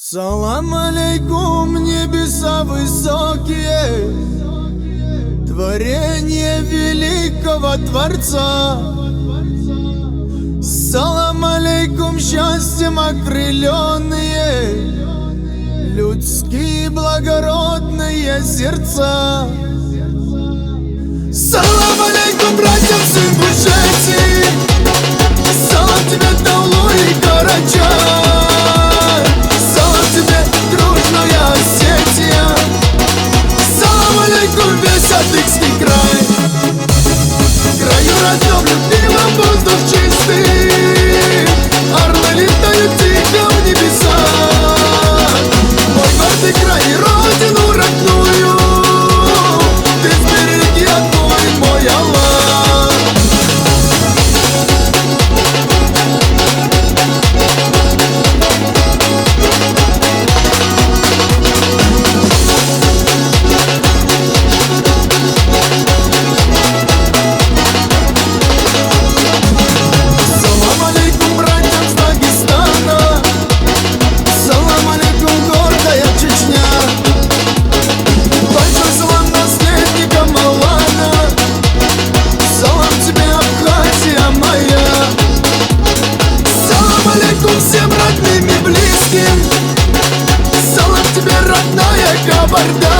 Салам алейкум, небеса высокие, творение великого Творца. Салам алейкум, счастьем окрыленные, людские благородные сердца. Салам алейкум, братьям с Ингушетии, салам тебе, Таулу и Карачай, салам тебе, дружная Осетия, салам алейкум, весь Адыгский край. В краю родном, любимом, воздух чистый, орлы летают тихо в небеса. Мой гордый край и родину родную ты сбереги, отмой, мой Аллах. Салам алейкум, братьям с Дагестана, салам алейкум, гордая Чечня. Большой салам наследникам Алана, салам тебе, Абхазия моя. Салам алейкум всем родным и близким, салам тебе, родная Кабарда.